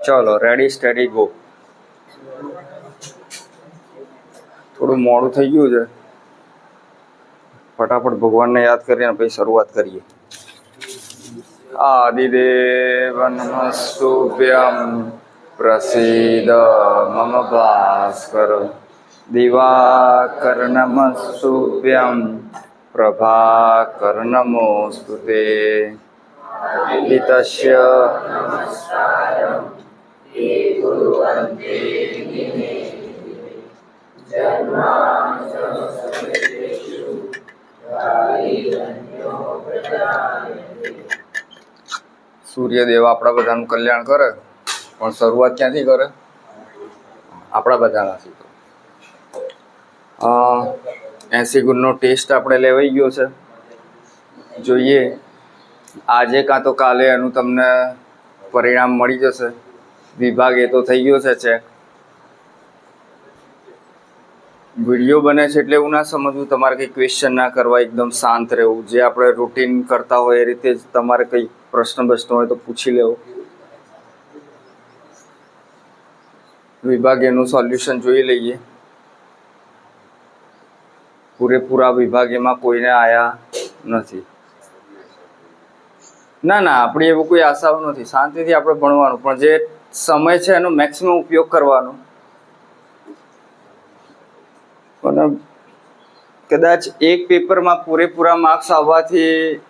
ચલો ready steady go. થોડું મોડું થઈ ગયું છે, ફટાફટ ભગવાનને યાદ કરીને પછી શરૂઆત કરીએ. આદિદેવ નમસ્તુભ્યમ પ્રસીદ મમ ભાસ્કર. દિવાકર નમસ્તુભ્યમ પ્રભાકર નમોસ્તુતે. હિતસ્ય સૂર્યદેવ આપણા બધાનું કલ્યાણ કરે, પણ શરૂઆત ક્યાંથી કરે? આપણા બધાનાથી. 80 ગુણનો ટેસ્ટ આપણે લેવાઈ ગયો છે. જોઈએ આજે કાં તો કાલે એનું તમને પરિણામ મળી જશે. વિભાગ એ તો થઈ ગયો છે ચેક. વિડીયો બને છે એટલે એવું ના સમજવું તમારે કંઈ ક્વેશ્ચન ના કરવા, એકદમ શાંત રહેવું. જે આપણે રૂટીન કરતા હોય એ રીતે જ તમારે કંઈ પ્રશ્ન હોય તો પૂછી લેવો. વિભાગ એનું સોલ્યુશન જોઈ લઈએ. પૂરેપૂરા વિભાગ એમાં કોઈને આયા નથી. ના આપણી એવું કોઈ આશાઓ નથી. શાંતિથી આપણે ભણવાનું, પણ જે સમય છે એનો મેક્સિમમ ઉપયોગ કરવાનો. અને કદાચ એક પેપરમાં પૂરેપૂરા માર્ક્સ આવવાથી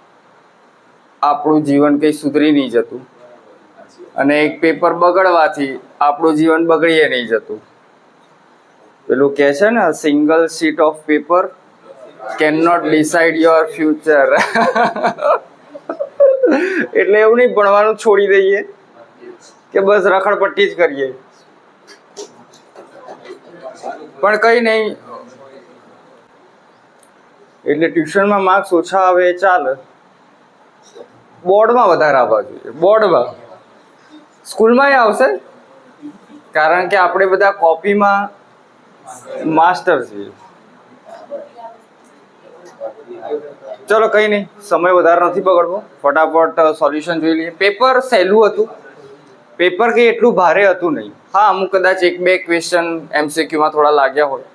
આપણું જીવન કંઈ સુધરી નહીં જતું, અને એક પેપર બગડવાથી આપણું જીવન બગડીએ નહીં જતું. પેલું કહે છે ને, single sheet of paper cannot decide your future. એટલે એવું નહીં ભણવાનું છોડી દઈએ કે બસ રખડપટ્ટી જ કરીએ, પણ કંઈ નહીં. એટલે ટ્યુશનમાં માર્ક્સ ઓછા આવે એ ચાલે, બોર્ડમાં વધારે આવવા જોઈએ. બોર્ડમાં, સ્કૂલમાં આવશે, કારણ કે આપણે બધા કોપીમાં માસ્ટર છીએ. ચલો કંઈ નહીં, સમય વધારે નથી બગડવો, ફટાફટ સોલ્યુશન જોઈ લઈએ. પેપર સહેલું હતું, પેપર કંઈ એટલું ભારે હતું નહીં. હા, અમુક કદાચ 1-2 ક્વેશ્ચન MCQમાં થોડા લાગ્યા હોય.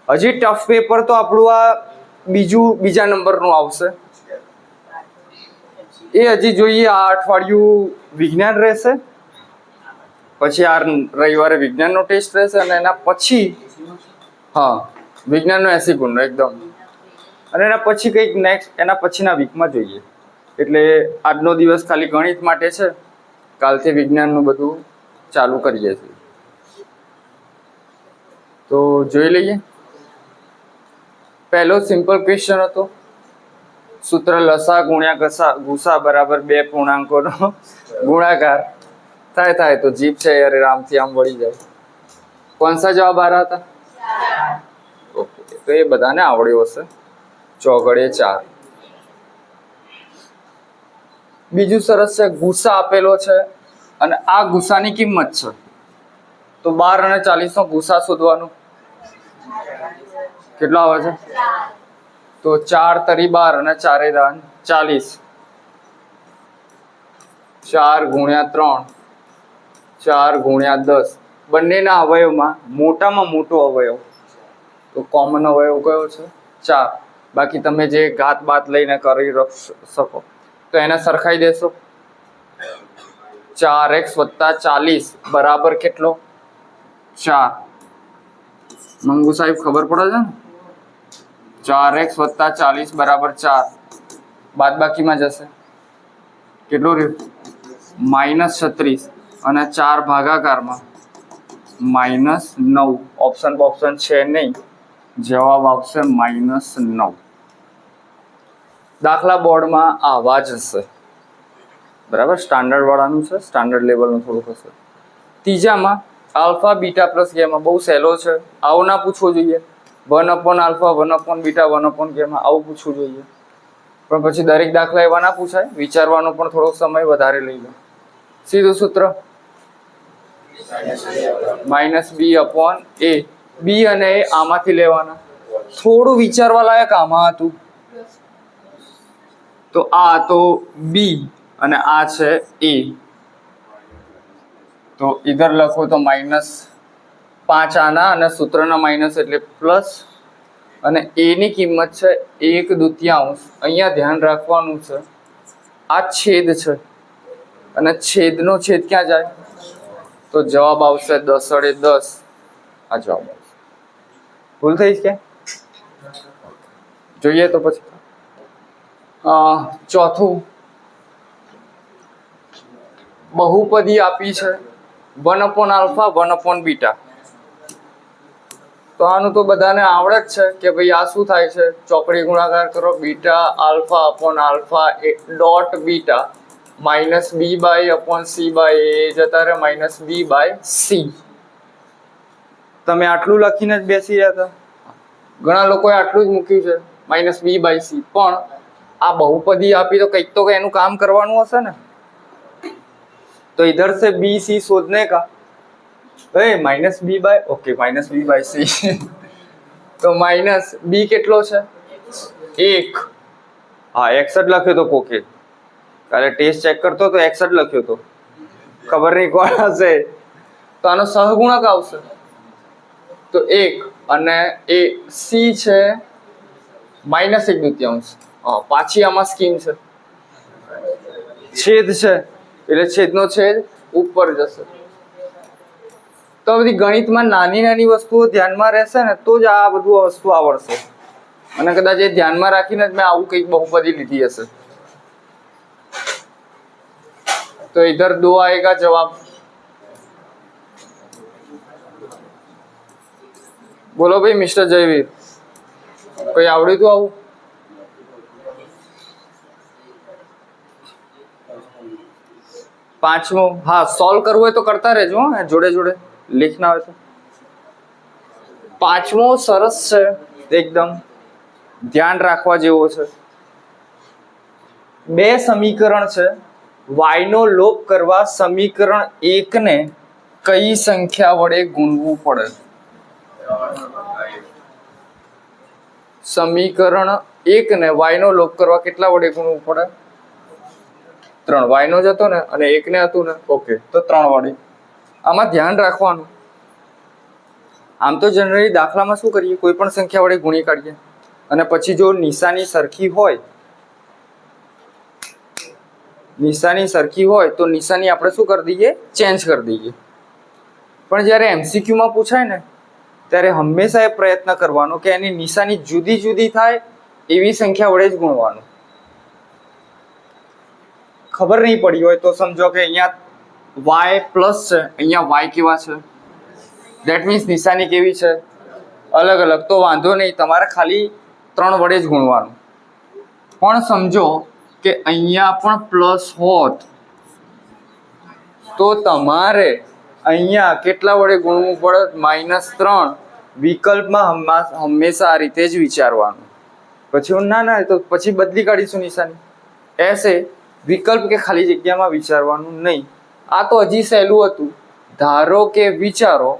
હજી ટફ પેપર તો આપણું આ બીજા નંબરનું આવશે. એ હજી જોઈએ. આ અઠવાડિયું વિજ્ઞાન રહેશે, પછી આ રવિવારે વિજ્ઞાનનો ટેસ્ટ રહેશે, અને એના પછી વિજ્ઞાનનો 80 ગુણનો એકદમ, અને એના પછી કંઈક નેક્સ્ટ એના પછીના વીકમાં જોઈએ. એટલે આજનો દિવસ ખાલી ગણિત માટે છે, કાલથી વિજ્ઞાનનું બધું ચાલુ કરીએ છીએ. તો જોઈ લઈએ. પહેલો સિમ્પલ ક્વેશ્ચન હતો, સૂત્ર લસા ગુણ્યા ગુસા બરાબર 2 પૂર્ણાંકોનો ગુણાકાર થાય તો જીભ છે યાર રામથી આમ વળી જાય. કોણ સા જવાબ આ રહ્યા હતા? ઓકે, તો એ બધાને આવડ્યો હશે. ચોગડે 4. બીજું સરસ છે, ગુસા આપેલો છે અને આ ગુસાની કિંમત છે. તો 12 અને 40 નો ગુસા શોધવાનું. કેટલો આવે છે? તો 4 તરી 12 અને 4 દાન 40. 4 ગુણ્યા 3, 4 ગુણ્યા 10. બંનેના અવયવમાં મોટામાં મોટો અવયવ, તો કોમન અવયવ કયો છે? 4. બાકી તમે જે ઘાત બાત લઈને કરી શકો તો એને સરખાઈ દેશો. 4x + 40 બરાબર કેટલો? 4. મંગુ સાહેબ ખબર પડે છે ને? 4x + 40 બરાબર 4. બાદ બાકીમાં જશે કેટલું રહ્યું? -36. અને 4 ભાગાકારમાં -9. ઓપ્શન છે નહીં, જવાબ આવશે -9. દાખલા બોર્ડમાં આવા જ હશે, બરાબર. સ્ટાન્ડર્ડ વાળાનું છે, સ્ટાન્ડર્ડ લેવલનું થોડુંક હશે. ત્રીજામાં આલ્ફા બીટા પ્લસ ગેમા બહુ સહેલો છે, આવું ના પૂછવો જોઈએ. 1/α 1/β 1/γ આવું પૂછવું જોઈએ, પણ પછી દરેક દાખલા એવા ના પૂછાય. વિચારવાનો પણ થોડોક સમય વધારે લઈ લો. સીધું સૂત્ર -b/a. બી અને એ આમાંથી લેવાના. થોડું વિચારવા લાયક આમાં હતું, તો આ તો બી અને આ છે એ. તો ઇધર લખો તો -5 આના અને સૂત્રના માઇનસ એટલે પ્લસ, અને a ની કિંમત છે 1/2. અહીંયા ધ્યાન રાખવાનું છે આ છેદ છે અને છેદનો છેદ ક્યાં જાય તો જવાબ આવશે 10/10. આ જવાબ આવશે. ભૂલ થઈ છે જોઈએ તો પછી ચોથું બહુપદી આપી છે 1/α 1/β. તો આનું તો બધાને આવડે જ છે કે ભાઈ આ શું થાય છે, ચોકડી ગુણાકાર કરો beta alpha upon alpha dot beta -b/c/a જતા રહે -b/c. તમે આટલું લખીને જ બેસી રહ્યા હતા. ઘણા લોકોએ આટલું જ મૂક્યું છે -b/c, પણ આ બહુપદી આપી તો કંઈક તો એનું કામ કરવાનું હશે ને. तो इधर से बी सी शोधने का -b/c तो माइनस बी કેટલો છે 1. હા x જ લખ્યો તો કોકે કાલે ટેસ્ટ ચેક કરતો તો x જ લખ્યો તો, ખબર નહીં કોણ હશે. તો આનો સહગુણક આવશે તો 1 અને એ c છે -1/2. પાછી આમાં સ્કીમ છે, છેદ છે એટલે છેદનો છેદ ઉપર જશે. તો બધી ગણિતમાં નાની નાની વસ્તુઓ ધ્યાનમાં રહેશે ને તો જ આ બધું વસ્તુ આવડશે. અને કદાચ એ ધ્યાનમાં રાખીને જ મેં આવું કંઈક બહુપદી લીધી હશે. તો ઇધર 2 આएगा જવાબ. બોલો ભાઈ મિસ્ટર જયવીર, કોઈ આવડ્યું હતું આવું? પાંચમો, હા સોલ્વ કરવું હોય તો કરતા રહેજો, જોડે જોડે લીખના હોય તો. પાંચમો સરસ છે એકદમ, ધ્યાન રાખવા જેવો છે. બે સમીકરણ છે, y નો લોપ કરવા સમીકરણ 1 ને કઈ સંખ્યા વડે ગુણવું પડે? સમીકરણ 1 ને y નો લોપ કરવા કેટલા વડે ગુણવું પડે? 3. y નો જ હતો ને અને 1 ને હતું ને, ઓકે, તો 3 વડે. આમાં ધ્યાન રાખવાનું, આમ તો જનરલી દાખલામાં શું કરીએ, કોઈ પણ સંખ્યા વડે ગુણી કાઢીએ અને પછી જો નિશાની સરખી હોય તો નિશાની આપણે શું કરી દઈએ, ચેન્જ કરી દઈએ. પણ જ્યારે એમસીક્યુમાં પૂછાય ને ત્યારે હંમેશા એ પ્રયત્ન કરવાનો કે એની નિશાની જુદી જુદી થાય એવી સંખ્યા વડે જ ગુણવાનું. ખબર નહીં પડી હોય તો સમજો કે અહીંયા y પ્લસ છે, અહીંયા y કેવા છે, ધેટ મીન્સ નિશાની કેવી છે, અલગ અલગ, તો વાંધો નહીં, તમારે ખાલી 3 વડે જ ગુણવાનું. પણ સમજો કે અહીંયા પણ પ્લસ હોત તો તમારે અહીંયા કેટલા વડે ગુણવું પડે? -3. વિકલ્પમાં હંમેશા આ રીતે જ વિચારવાનું. પછી ના તો પછી બદલી કાઢીશું નિશાની. એસે વિકલ્પ કે ખાલી જગ્યામાં વિચારવાનું નહીં. આ તો હજી સહેલું હતું. ધારો કે વિચારો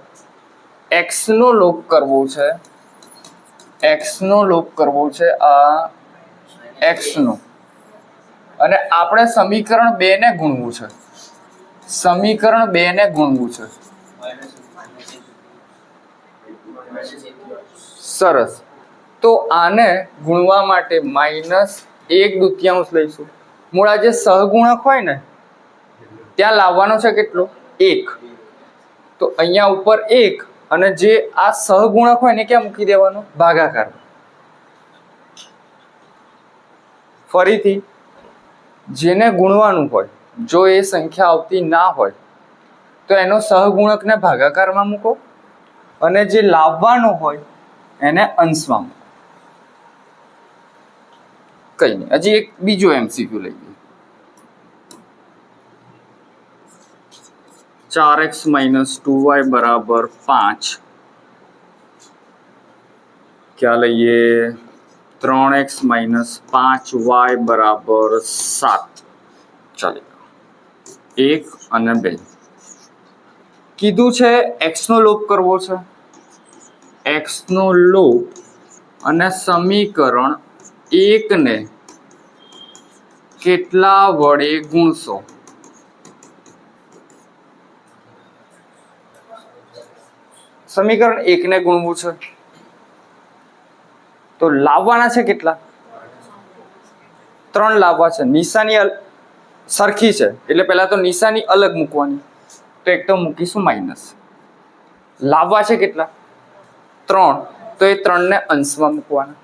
x નો લોપ કરવો છે, આ x નો, અને આપણે સમીકરણ 2 ને ગુણવું છે. સરસ. તો આને ગુણવા માટે -1/2 લઈશું. મૂળ આ જે સહગુણક હોય ને ત્યાં લાવવાનો છે કેટલો? 1. તો અહીંયા ઉપર 1 અને જે આ સહગુણક હોય ને ક્યાં મૂકી દેવાનો? ભાગાકાર. ફરીથી જેને ગુણવાનું હોય, જો એ સંખ્યા આવતી ના હોય તો એનો સહગુણકને ભાગાકારમાં મૂકો અને જે લાવવાનો હોય એને અંશમાં મૂકો. કઈ નહીં, હજી એક બીજો એમસીક્યુ લઈએ. 4x - 2y = 5. क्या લઈએ? 3x - 5y = 7. ચાલો 1 અને 2 કીધું છે. x નો લોપ કરવો છે, x નો લોપ, અને સમીકરણ 1 ને કેટલા વડે ગુણશો? સમીકરણ 1 ને ગુણવું છે તો લાવવાના છે કેટલા? 3 લાવવા છે. નિશાની સરખી છે એટલે પહેલા તો નિશાની અલગ મૂકવાની, તો એક તો મૂકીશું માઇનસ. લાવવા છે કેટલા? 3, તો એ 3 ને અંશમાં મૂકવાના.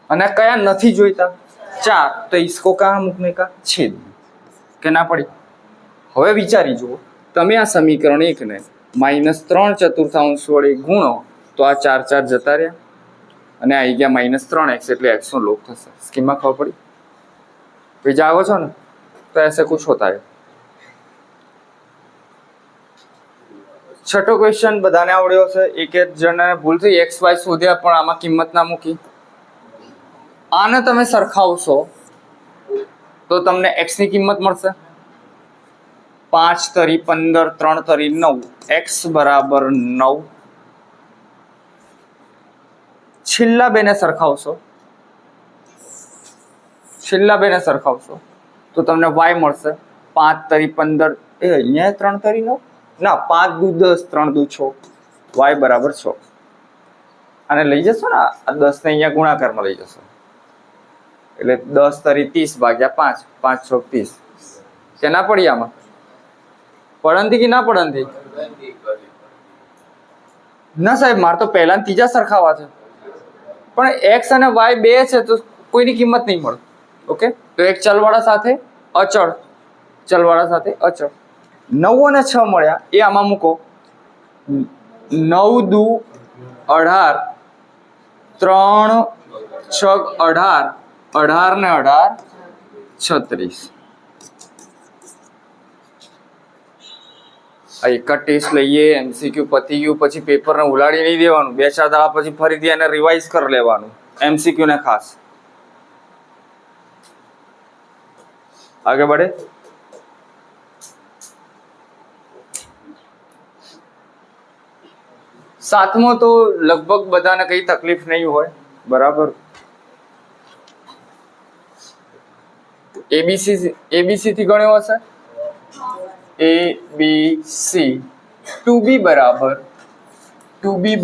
અને કયા નથી જોઈતા? 4, તો इसको कहाँ મૂકને કા? છેદ. કે ના પડી? હવે વિચારી જુઓ, તમે આ સમીકરણ 1 ને -3/4 વડે ગુણો તો આ 4 4 જતા રહ્યા અને આવી ગયા -3x એટલે x નો લોપ થશે. સ્કીમમાં ખબર પડી? ભાઈ જાગો છો ને તો ऐसे कुछ होता है. છઠ્ઠો ક્વેશ્ચન બધાને આવડ્યો છે. એક જણાને ભૂલ થઈ xy શોધ્યા પણ આમાં કિંમત ના મૂકી. આને તમે સરખાવશો તો તમને x ની કિંમત મળશે 5 તરી 15, 3 તરી 9, x બરાબર 9. છેલ્લા બેને સરખાવશો તો તમને y મળશે 5 તરી 15, એ અહીંયા 3 તરી 9 ના, 5 દુ 10, 3 દુ 6, y બરાબર 6. આને લઈ જશો ને, આ 10 ને અહીંયા ગુણાકારમાં લઈ જશો એટલે 10 તરી 30 ભાગ્યા 5, 5 6 30. કે ના પડી આમાં? પડંતી કે ના પડંતી? ના સાહેબ, મારે તો પહેલા ત્રીજા સરખાવા છે પણ x અને y બે છે તો કોઈની કિંમત નહીં મળે. ઓકે, તો એક ચલવાળા સાથે અચળ, 9 અને 6 મળ્યા એ આમાં મૂકો. 9 દુ 18, 3 6 18, 18 ને 18 36. એક જ ટેસ્ટ લઈએ, MCQ પતી ગયું પછી પેપરને ઉલાડી નહીં દેવાનું. 2-4 દાડા પછી ફરીથી એને રિવાઇઝ કરી લેવાનું MCQ ને ખાસ. આગે બઢે. સાતમો તો લગભગ બધાને કઈ તકલીફ નહીં હોય, બરાબર. ABC થી ગણ્યો હશે. ABC 2B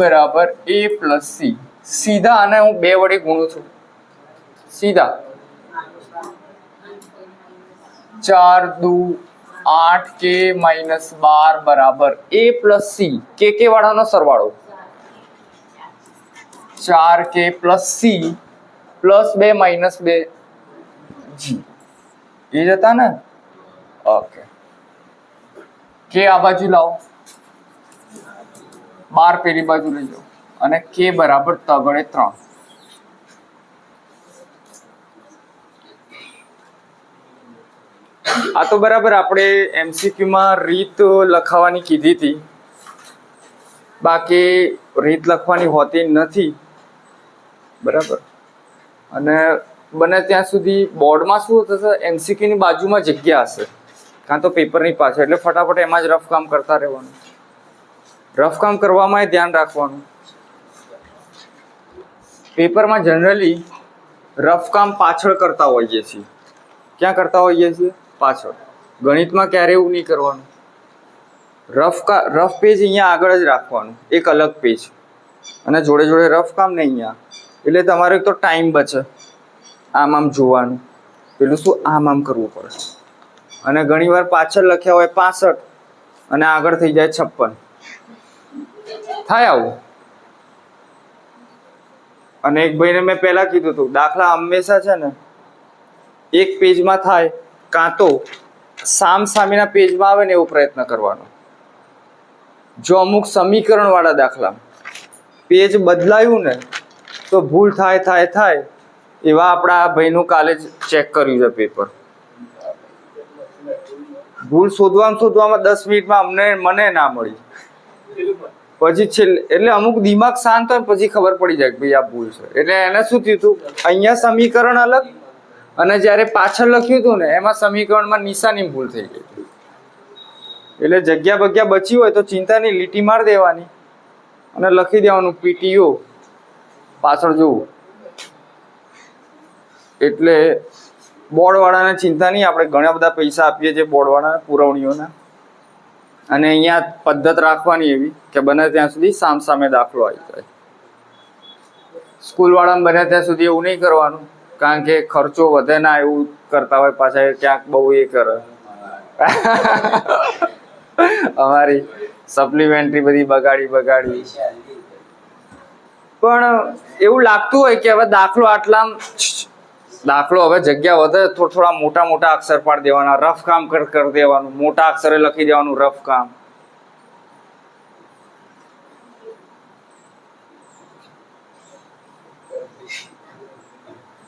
બરાબર A પ્લસ C. સીધા આને હું 2 વડે ગુણું છું. સીધા 4 દુ 8k -12 બરાબર A પ્લસ C. કે વાળાનો સરવાળો 4k plus C plus 2 minus 2 G. એ જતા ને? ઓકે, કે આ બાજુ લાવો, 12 પેલી બાજુ લઈ જાઓ અને કે બરાબર તગડે 3. આ તો બરાબર આપણે MCQ માં રીત લખાવાની કીધી હતી, બાકી રીત લખવાની હોતી નથી, બરાબર. અને બને ત્યાં સુધી બોર્ડમાં શું થશે, MCQ ની બાજુમાં જગ્યા હશે કાં તો પેપરની પાછળ, એટલે ફટાફટ એમાં જ રફ કામ કરતા રહેવાનું. રફ કામ કરવામાં ધ્યાન રાખવાનું. પેપરમાં જનરલી રફ કામ પાછળ કરતા હોઈએ છીએ. ક્યાં કરતા હોઈએ છીએ? પાછળ. ગણિતમાં ક્યારે એવું નહીં કરવાનું. રફ પેજ અહીંયા આગળ જ રાખવાનું, એક અલગ પેજ, અને જોડે જોડે રફ કામ ને અહીંયા. એટલે તમારે એક તો ટાઈમ બચે, આમ જોવાનું, પેલું શું આમ કરવું પડે. અને ઘણીવાર પાછળ લખ્યા હોય 65 અને આગળ થઈ જાય 56. થાય આવું. અને એક ભાઈને મેં પહેલા કીધું હતું, દાખલા હંમેશા છે ને એક પેજમાં થાય કાં તો સામેના પેજમાં આવે ને એવો પ્રયત્ન કરવાનો. જો અમુક સમીકરણ વાળા દાખલા પેજ બદલાયું ને તો ભૂલ થાય. એવા આપણા ભાઈનું કાલે જ ચેક કર્યું છે પેપર. ભૂલ શોધવામાં 10 મિનિટમાં મને ના મળી. પછી છેલ્લે એટલે અમુક દિમાગ શાંત હોય પછી ખબર પડી જાય કે ભાઈ આ ભૂલ છે. એટલે એને શું થયું હતું, અહીંયા સમીકરણ અલગ અને જ્યારે પાછળ લખ્યું હતું ને એમાં સમીકરણમાં નિશાની ભૂલ થઈ ગઈ. એટલે જગ્યા બચી હોય તો ચિંતા નહીં, લીટી મારી દેવાની અને લખી દેવાનું PTO પાછળ જોવું. એટલે બોર્ડવાળાને ચિંતા નહીં, આપણે ઘણા બધા પૈસા આપીએ છીએ બોર્ડવાળાને પુરવણીઓના. અને અહીંયા પદ્ધત રાખવાની એવી કે બને ત્યાં સુધી સામસામે દાખલો આવી જાય. સ્કૂલ વાળાને બને ત્યાં સુધી એવું નહીં કરવાનું, કારણ કે ખર્ચો વધે ના એવું કરતા હોય, પાછા ક્યાંક બહુ એ કરે. અમારી સપ્લિમેન્ટરી બધી બગાડી. પણ એવું લાગતું હોય કે હવે દાખલો હવે જગ્યા વધે થોડા મોટા અક્ષર પાડી દેવાના, રફ કામ કરી દેવાનું, મોટા અક્ષરે લખી દેવાનું રફ કામ.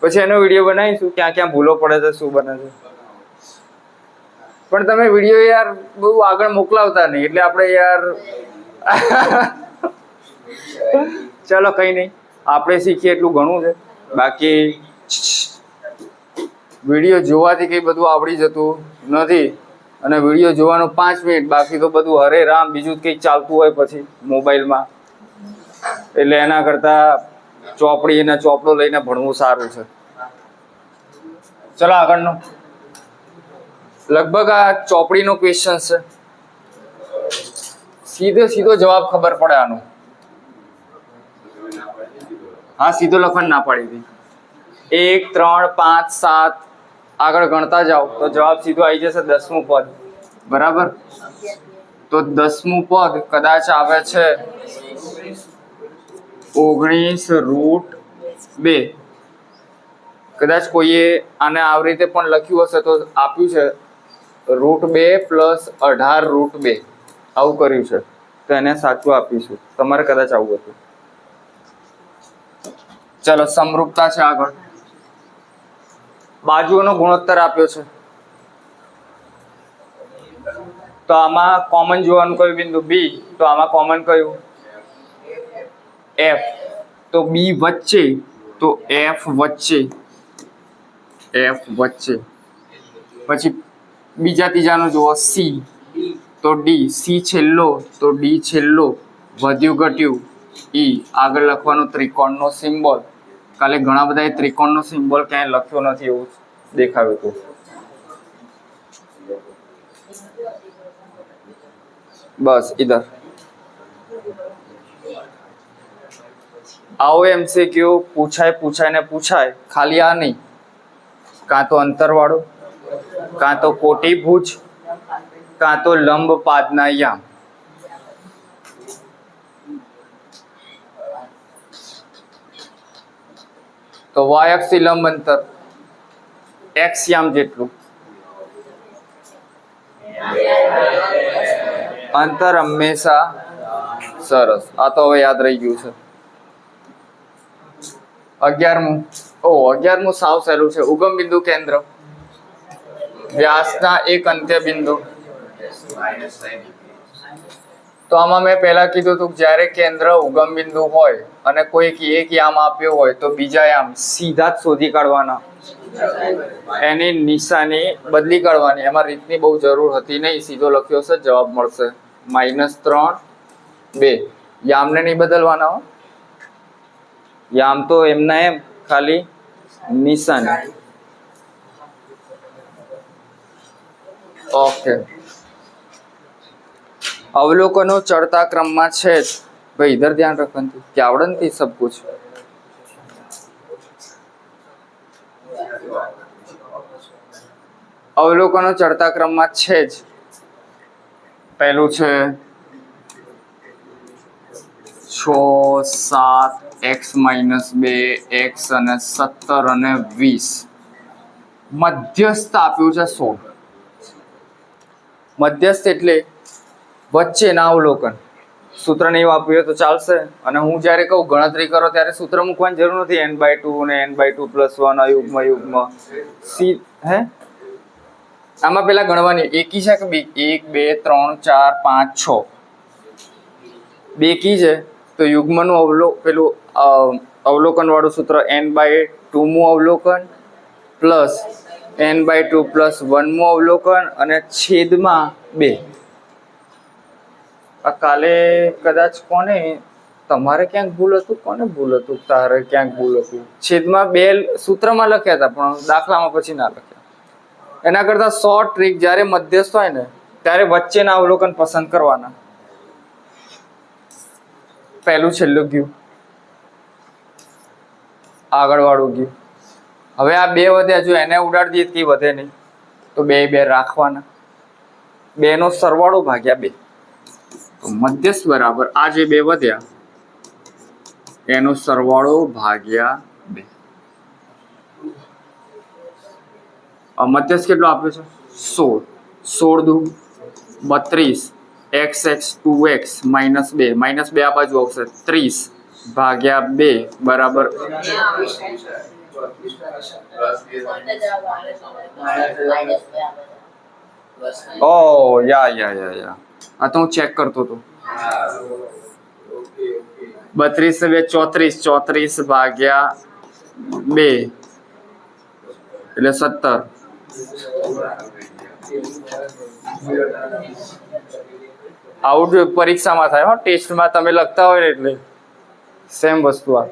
પછી એનો વિડીયો બનાવીશું ક્યાં ક્યાં ભૂલો પડે છે, શું બને છે. પણ તમે વિડીયો યાર બહુ આગળ મોકલાવતા નહીં, એટલે આપણે યાર ચલો કઈ નહીં, આપણે શીખીએ એટલું ઘણું છે. બાકી વિડીયો જોવાથી કઈ બધું આવડી જતું નથી, અને વિડીયો જોવાનો 5 મિનિટ, બાકી તો બધું હરે રામ બીજું કંઈક ચાલતું હોય પછી મોબાઈલમાં. એટલે એના કરતા ચોપડી અને ચોપડો લઈને ભણવું સારું છે. ચલો આગળનો. લગભગ આ ચોપડીનો ક્વેશ્ચન છે, સીધો જવાબ ખબર પડે આનો. હા, સીધો લખવાનું ના પાડી હતી. 1 3 5 7 આગળ ગણતા જાઓ તો જવાબ સીધો આવી જશે 10મું પદ. બરાબર? તો 10મું પદ કદાચ આવે છે 19√2. કદાચ કોઈએ આને આવી રીતે પણ લખ્યું હશે તો આપ્યું છે √2 + 18√2 આવું કર્યું છે, તો એને સાચું આપીશું. તમારે કદાચ આવું હતું. ચલો, સમરૂપતા છે આગળ. બાજુઓનો ગુણોત્તર આપ્યો છે, તો આમાં કોમન જોવાનું કયું બિંદુ બી, તો આમાં કોમન કયું એફ, તો બી વચ્ચે, તો એફ વચ્ચે. પછી બીજા ત્રીજાનું જુઓ સી, તો ડી, સી છેલ્લો તો ડી છેલ્લો, વધ્યું ઘટ્યું ઈ. આગળ લખવાનો ત્રિકોણનો સિમ્બોલ. કાલે ઘણા બધા ત્રિકોણનો સિમ્બોલ ક્યાંય લખ્યો નથી એવું દેખાયું હતું. બસ ઇધર. આવો MCQ પૂછાય, ખાલી આ નહીં, કાં તો અંતરવાળો, કાં તો કોટીભુજ, કાં તો લંબ પાદના યામ. તો y અક્ષથી લંબ અંતર x યામ જેટલું અંતર હંમેશા સરસ. આ તો હવે યાદ રહી ગયું છે. 11મું સાવ સહેલું છે. ઉગમ બિંદુ કેન્દ્ર, વ્યાસના એક અંત્ય બિંદુ. તો આમાં મેં પહેલા કીધું હતું જ્યારે કેન્દ્ર ઉગમ બિંદુ હોય અને કોઈ એક યામ આપ્યો હોય તો બીજા યામ સીધા જ શોધી કાઢવાના, એની નિશાની બદલી કાઢવાની. એમાં રીતની બહુ જરૂર હતી નહીં, સીધો લખ્યો છે, જવાબ મળશે -3 2. યામને નહીં બદલવાના, યામ તો એમના એમ ખાલી નિશાની. ઓકે. अवलोकनो चढ़ता क्रम में है भाई, इधर ध्यान रखना कि आवड़न थी सब कुछ. अवलोकनो चढ़ता क्रम में है ज. पहलू है 6 7 x - 2 x અને 17 અને 20. મધ્યસ્થ આપ્યું છે 16. મધ્યસ્થ એટલે વચ્ચેના અવલોકન. સૂત્ર નહીં વાપર્યું તો ચાલશે. અને હું જ્યારે કહું ગણતરી કરો ત્યારે સૂત્ર મૂકવાની જરૂર નથી. n/2 ને n/2 + 1 યુગ્મ સી. હે આમાં પેલા ગણવાની એકી છે કે 1 2 3 4 5 6 બેકી છે, તો યુગ્મનું પેલું અવલોકન વાળું સૂત્ર n/2 મું અવલોકન પ્લસ n/2 + 1 મું અવલોકન અને છેદમાં 2. કાલે કદાચ કોને તમારે ક્યાંક ભૂલ હતું, કોને ભૂલ હતું, તારે ક્યાંક ભૂલ હતું. છેદમાં 2 સૂત્રમાં લખ્યા હતા પણ દાખલામાં પછી ના લખ્યા. એના કરતા શોર્ટ ટ્રીક, જ્યારે મધ્યસ્થ હોય ને ત્યારે વચ્ચેના અવલોકન પસંદ કરવાના. પહેલું છેલ્લું ગયું, આગળ વાળું ગયું. હવે આ બે વધ્યા, જો એને ઉડાડી દઈએ કે વધે નહીં, તો બે બે રાખવાના. બે નો સરવાળો ભાગ્યા બે, તો મધ્યસ્થ બરાબર આ જે બે વધ્યા એનો સરવાળો ભાગ્યા બે. મધ્યસ્થ કેટલો આપ્યો છે? 16. 16 દુ 32, x 2x -2, -2 આ બાજુ આવશે 30 ભાગ્યા 2 બરાબર. ઓ યા આ તો હું ચેક કરતો હતો. 32 34 ભાગ્યા 2 એટલે 17. આવું પરીક્ષામાં થાય હો, ટેસ્ટમાં તમે લખતા હોય ને એટલે સેમ વસ્તુ આ.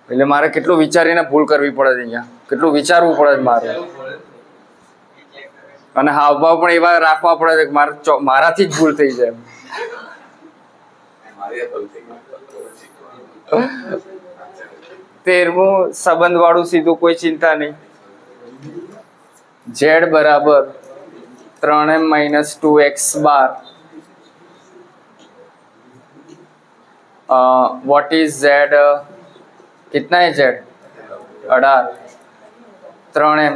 એટલે મારે કેટલું વિચારીને ભૂલ કરવી પડે છે અહીંયા, કેટલું વિચારવું પડે છે મારે, અને હાવભાવ પણ એવા રાખવા પડે છે કે મારાથી જ ભૂલ થઈ જાય. 13મું સંબંધ વાળું સીધું, કોઈ ચિંતા નહીં. z बराबर 3m - 2x bar. What is z? कितना है z? 18. 3m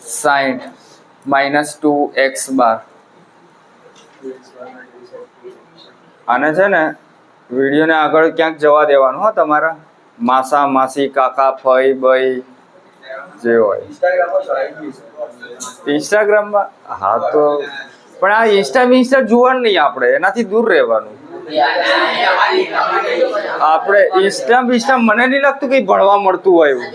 60 - 2x बार. આને છે ને વિડીયોને આગળ ક્યાંક જવા દેવાનું હો તમારા. માસા માસી કાકા ફઈ બઈ જે હોય ઇન્સ્ટાગ્રામમાં. હા તો પણ આ ઇન્સ્ટા જોવાનું નહીં, આપણે એનાથી દૂર રહેવાનું. આપણે ઇન્સ્ટા મને નહીં લાગતું કઈ ભણવા મળતું હોય એવું.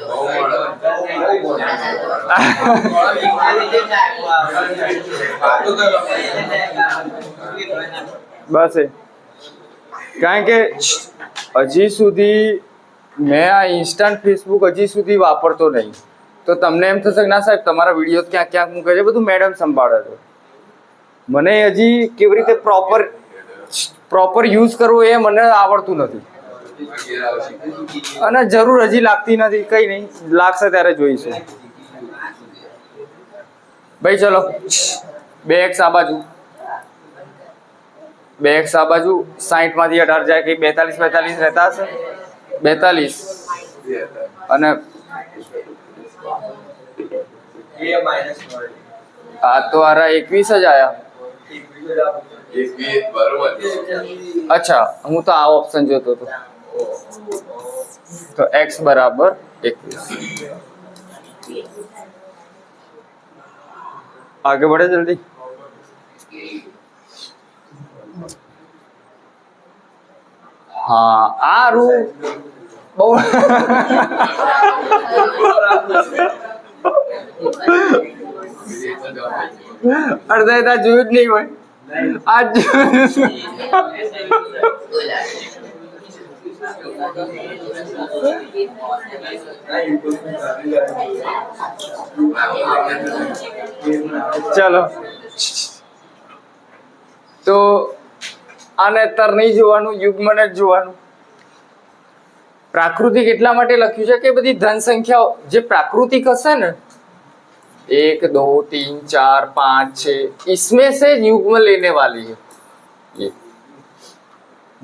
બસ કારણ કે હજી સુધી મેં આ ઇન્સ્ટન્ટ ફેસબુક હજી સુધી વાપરતો નહીં. તો તમને એમ થશે કે ના સાહેબ તમારા વિડીયો ક્યાંક ક્યાંક મૂકે છે, બધું મેડમ સંભાળે છે. મને હજી કેવી રીતે પ્રોપર યુઝ કરવો એ મને આવડતું નથી, અને જરૂર હજી લાગતી નથી. કઈ નહીં, લાગશે ત્યારે જોઈશું. ભાઈ ચલો 2x આ બાજુ, 2x આ બાજુ. 60 માંથી 18 જાય કે 42 રહેતા હશે. 42 અને આ તો આરા 21 જ આયા. અચ્છા, હું તો આ ઓપ્શન જોતો હતો. તો x બરાબર 21. आगे बढ़े जल्दी. हाँ आ रू બહુ અડધા જોયું જ નહીં હોય આજ. ચલો તો આને તર નહીં જોવાનું, યુગ્મને જ જોવાનું. પ્રાકૃતિક એટલા માટે લખ્યું છે કે બધી ધન સંખ્યાઓ જે પ્રાકૃતિક હશે ને 1 2 3 4 5 6 इसमें से युग्म लेने वाली है. ये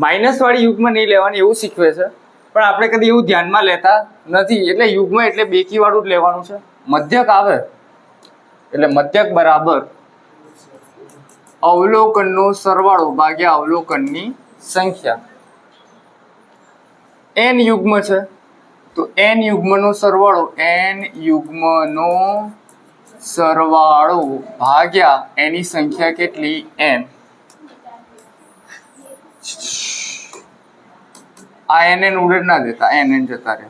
માઇનસ વાળી યુગ્મ નહીં લેવાની એવું શીખવે છે, પણ આપણે કદી એવું ધ્યાનમાં લેતા નથી. એટલે યુગ્મ એટલે બેકી વાળું જ લેવાનું છે. મધ્યક આવે એટલે મધ્યક બરાબર અવલોકનનો સરવાળો ભાગ્યા અવલોકનની સંખ્યા. n યુગ્મ છે તો n યુગ્મનો સરવાળો, n યુગ્મનો સરવાળો ભાગ્યા એની સંખ્યા કેટલી? n. આ n ઉડે ના દેતા, n જતા રહે.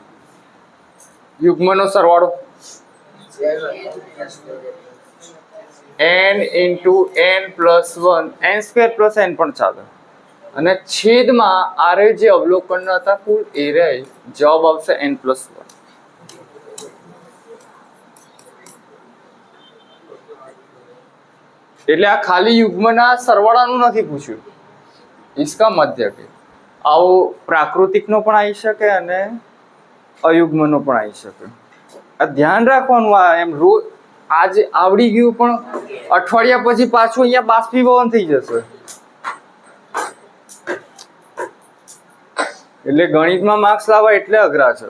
યુગ્મનો સરવાળો n into n plus 1, n square plus n પણ ચાલે. અને છેદમાં આરે જે અવલોકન હતા કુલ એ રહે, જવાબ આવશે n plus 1. એટલે આ ખાલી યુગ્મના સરવાળાનું નથી પૂછ્યું, इसका મધ્ય કે આવો પ્રાકૃતિકનો પણ આવી શકે અને અયુગ્મનો પણ આવી શકે. આ ધ્યાન રાખવાનું. આ એમ રોજ આજે આવડી ગયું પણ અઠવાડિયા પછી પાછું અહીંયા બાષ્પીભવન થઈ જશે. એટલે ગણિતમાં માર્ક્સ લાવવા એટલે અઘરા છે.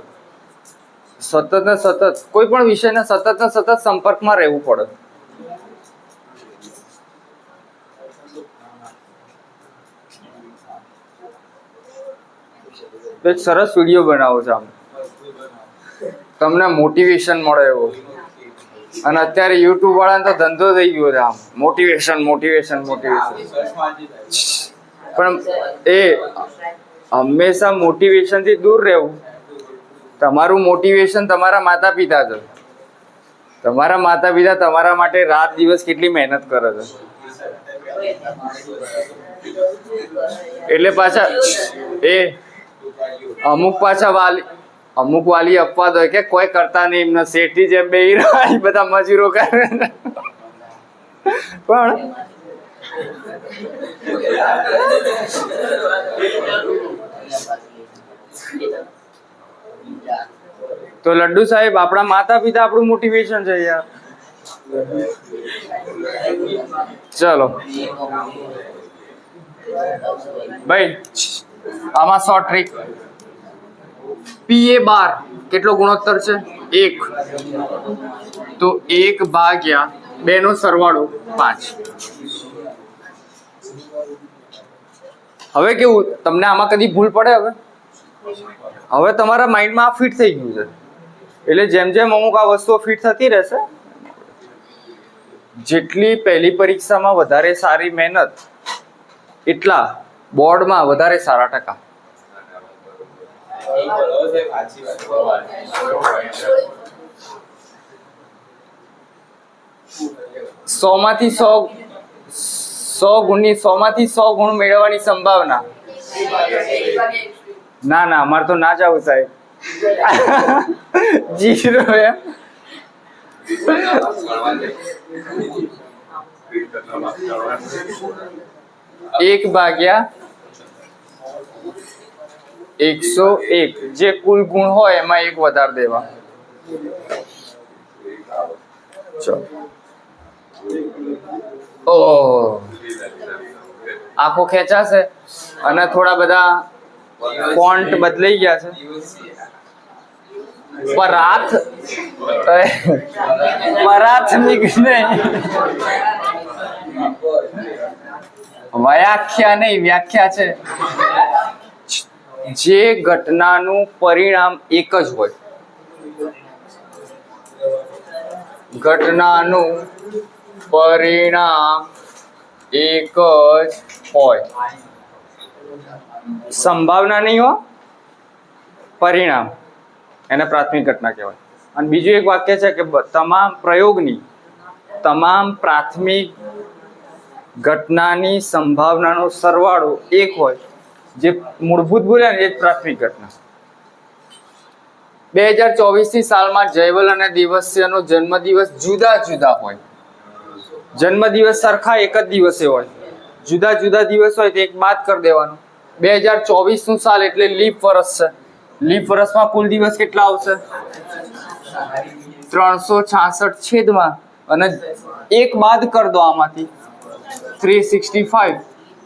સતત ને સતત કોઈ પણ વિષયના સતત ને સતત સંપર્કમાં રહેવું પડે. એક સરસ વિડીયો બનાવો છો આમ, તમને મોટિવેશન મળે એવો. અને અત્યારે યુટ્યુબ વાળાને તો ધંધો થઈ ગયો છે આમ, મોટિવેશન મોટિવેશન મોટિવેશન. પણ એ હંમેશા મોટિવેશન થી દૂર રહેવું. તમારું મોટિવેશન તમારા માતા પિતા છે. તમારા માતા પિતા તમારા માટે રાત દિવસ કેટલી મહેનત કરે છે. એટલે પાછા એ અમુક વાલી અપવાદ હોય કે કોઈ કરતા નહીં, એમને શેઠી જેમ બે બધા મજૂરો કરે. પણ તો લડ્ડુ સાહેબ આપણા માતા પિતા આપણું મોટિવેશન છે યાર. ચલો ભાઈ, આમાં શોર્ટ ટ્રીક. PA12 કેટલો ગુણોત્તર છે? 1. તો 1 ભાગ્યા 2 નો સરવાળો 5. હવે કેવું, તમને આમાં કદી ભૂલ પડે? હવે તમારા માઇન્ડમાં આ ફિટ થઈ ગયું છે. એટલે જેમ જેમ અમુક આ વસ્તુઓ ફિટ થતી રહેશે, જેટલી પહેલી પરીક્ષામાં વધારે સારી મહેનત એટલા બોર્ડમાં વધારે સારા ટકા. સો માંથી 100 ગુણ મેળવવાની સંભાવના. ના અમારે તો ના જાવ સાહેબ. 0 એમ. એક ભાગ્યા 101 જે કુલ ગુણ હોય એમાં 1 વધારે દેવા. આંખો ખેંચાશે અને થોડા બધા ફોન્ટ બદલાઈ ગયા છે. વ્યાખ્યા નહીં, વ્યાખ્યા છે. જે ઘટનાનું પરિણામ એક જ હોય, ઘટનાનું પરિણામ એક જ હોય, સંભાવના નહીં હો, પરિણામ, એને પ્રાથમિક ઘટના કહેવાય. અને બીજું એક વાક્ય છે કે તમામ પ્રયોગની તમામ પ્રાથમિક ઘટનાની સંભાવનાનો સરવાળો 1 હોય. જે મૂળભૂત બોલ્યા ને એ જ પ્રાથમિક ઘટના. 2024 સાલમાં જયવલ અને દેવસ્યનો જન્મદિવસ જુદા જુદા હોય. જન્મદિવસ સરખા એક જ દિવસે હોય, જુદા જુદા દિવસ હોય તો એક બાદ કરી દેવાનું. 2024 સાલ એટલે લીપ વર્ષ છે. લીપ વર્ષમાં કુલ દિવસ કેટલા આવશે? 366 છેદમાં અને એક બાદ કરી દો આમાંથી 365.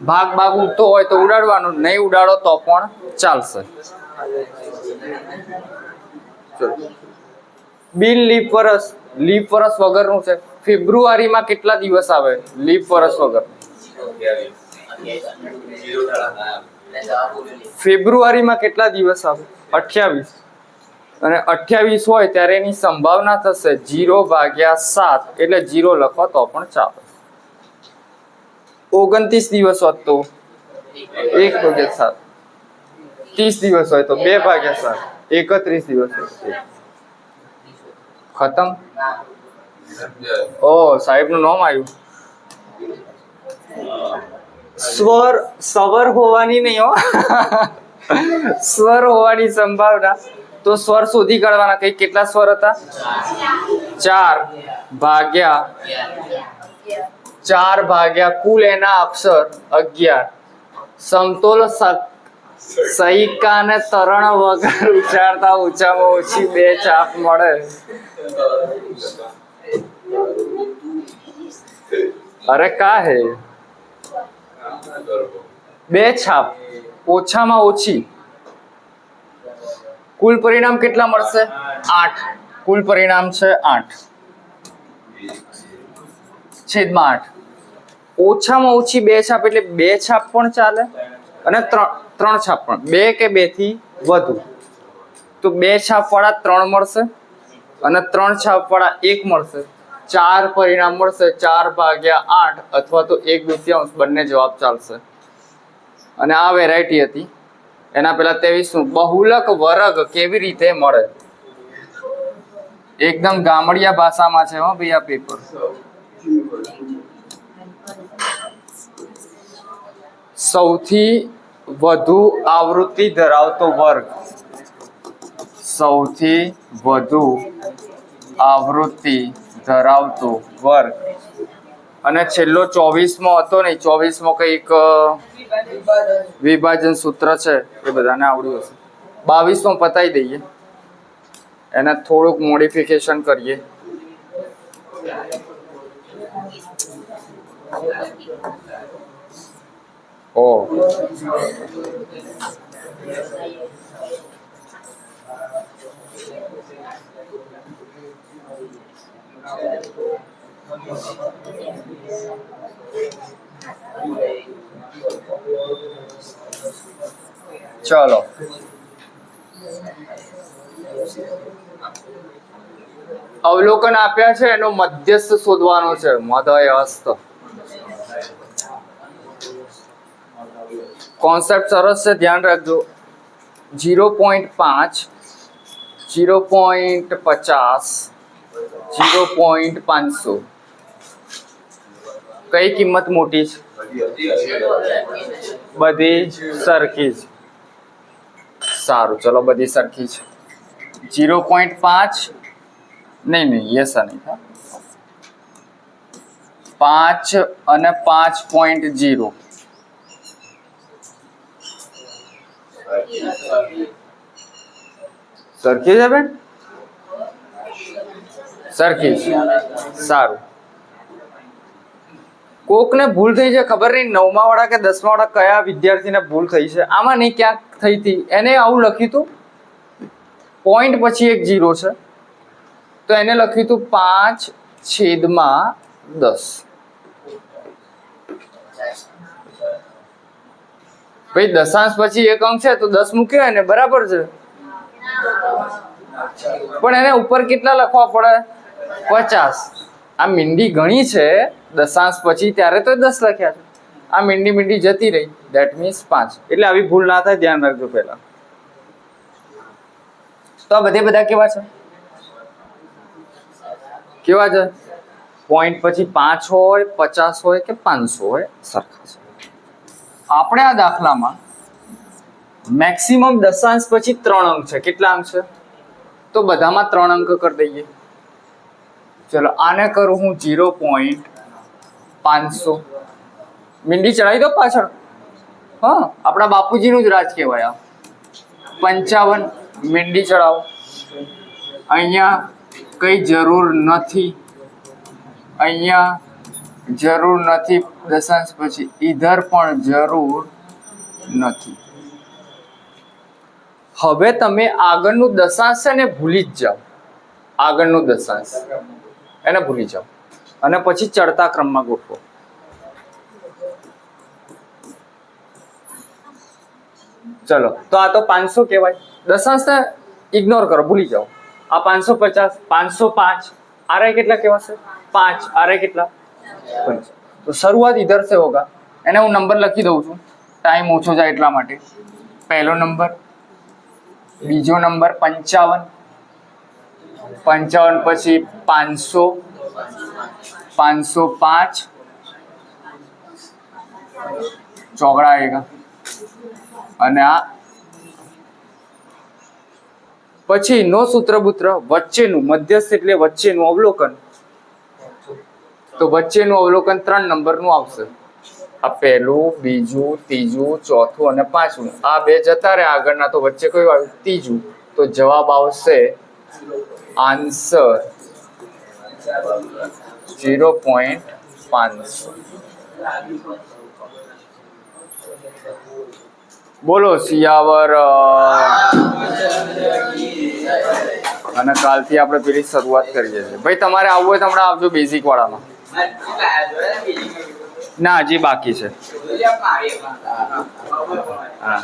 ભાગ ઉડતો હોય તો ઉડાડવાનો, નહીં ઉડાડો તો પણ ચાલશે. બિન લીપ વર્ષ વગરનું છે. ફેબ્રુઆરીમાં કેટલા દિવસ આવે લીપ વર્ષ વગર? ફેબ્રુઆરીમાં કેટલા દિવસ આવે? 28. અને 28 હોય ત્યારે એની સંભાવના થશે 0/7, એટલે 0 લખો તો પણ ચાલે. 29 દિવસ હોત તો 1/7. 30 દિવસ હોય તો 2/7. 31 દિવસ હોય ખતમ. સાહેબ નું નામ આવ્યું. સ્વર હોવાની નહીં હો. સ્વર હોવાની સંભાવના. તો સ્વર શોધી કાઢવાના. કઈ કેટલા સ્વર હતા? 4 ભાગ્યા 4 ભાગ્યા કુલ એના અક્ષર 11. સમતોલ સહિકાને તરણ વગર ઉચ્ચારતા ઓછામાં ઓછી 2 છાપ મળે. અરે કા હે 2 છાપ ઓછામાં ઓછી. કુલ પરિણામ કેટલા મળશે? 8. કુલ પરિણામ છે 8 છેદમાં 8. ઓછામાં ઓછી 2 છાપ એટલે 2 છાપ પણ ચાલે અને 3 છાપ પણ. 2 કે 2 થી વધુ તો 2 છાપ વાળા 3 મળશે અને 3 છાપ વાળા 1 મળશે. 4 પરિણામ મળશે. 4 ભાગ્યા 8 અથવા તો 1/2 બંને જવાબ ચાલશે. અને આ વેરાયટી હતી. એના પેલા 23નું બહુલક વર્ગ કેવી રીતે મળે? એકદમ ગામડિયા ભાષામાં છે હો ભાઈ આ પેપર. સૌથી વધુ આવૃત્તિ ધરાવતો વર્ગ. સૌથી વધુ આવૃત્તિ ધરાવતો વર્ગ. અને છેલ્લો 24મો હતો ને 24મો કંઈક વિભાજન સૂત્ર છે એ બધાને આવડ્યું હશે. 22મો પતાવી દઈએ. એને થોડુંક મોડિફિકેશન કરીએ. ઓ ચલો અવલોકન આપ્યા છે એનો મધ્યસ્થ શોધવાનો છે. મધ્યસ્થ કોન્સેપ્ટ સરસ છે, ધ્યાન રાખજો. 0.5 0.50 0.500 કઈ કિંમત મોટી છે? બધી સરખી જ. સારું ચલો બધી સરખી છે. 0.5 નહીં યસ નહીં था 5 અને 5.0 સરખી છે બેન? સરખી છે. સારું. કોકને ભૂલ થઈ છે ખબર નહીં 9મા વાળા કે 10મા વાળા કયા વિદ્યાર્થીને ભૂલ થઈ છે. આમાં નહીં ક્યાંક થઈ હતી. એને આવું લખ્યું હતું પોઈન્ટ પછી એક 0 છે તો એને લખ્યું હતું 5/10. ભાઈ દશાંશ પછી એક અંક છે તો 10 મૂક્યો ને બરાબર છે. પણ એને ઉપર કેટલા લખવા પડે? 50. આ મીંડી ગણી છે દશાંશ પછી ત્યારે તો 10 લખ્યા છે. આ મીંડી જતી રહી ધેટ મીન્સ 5. એટલે આવી ભૂલ ના થાય ધ્યાન રાખજો પહેલા. તો આ બધા કેવા છે? કેવા છે? પોઈન્ટ પછી 5 હોય 50 હોય કે 500 હોય સરખા છે. આપણે આ દાખલામાં મેક્સિમમ દશાંશ પછી 3 અંક છે. કેટલા અંક છે? તો બધામાં 3 અંક કરી દઈએ. ચલો આને કરું હું 0.500. મીંડી ચડાવી દો પાછળ. હા આપણા બાપુજીનું જ રાજ કહેવાય. 55 મીંડી ચડાવો. અહીંયા કઈ જરૂર નથી. અહીંયા જરૂર નથી દશાંશ પછી. ઈધર પણ જરૂર નથી. હવે તમે આગળનું દશાંશ છે ને ભૂલી જ જાઓ. આગળનું દશાંશ એને ભૂલી જાઓ અને પછી ચડતા ક્રમમાં ગોઠવો. ચલો તો આ તો 500 કહેવાય. દશાંશને ઇગ્નોર કરો, ભૂલી જાઓ. આ 550 505 આરે કેટલા કહેવાશે? 5 આરે કેટલા? 5. તો શરૂઆત ઇધર से होगा. એને હું નંબર લખી દઉં છું ટાઈમ ઓછો જાય એટલા માટે. પહેલો નંબર, બીજો નંબર 55 પછી 500 505 ચોગડા આएगा અને આ પછી નો સૂત્રબૂત્ર વચ્ચેનું મધ્યસ્થ એટલે વચ્ચેનું અવલોકન તો વચ્ચેનું અવલોકન 3 નંબરનું આવશે. આ પહેલું, બીજું, ત્રીજું, ચોથું અને પાંચમું. આ બે જતા રહ્યા આગળના, તો વચ્ચે કયું આવ્યું? ત્રીજું. તો જવાબ આવશે આન્સર 0.500. બોલો સિયાવર. અને કાલથી આપણે પેલી શરૂઆત કરીએ છીએ. ભાઈ તમારે આવવું હોય તો હમણાં આવજો બેઝિક વાળામાં. ના હજી બાકી છે. હા.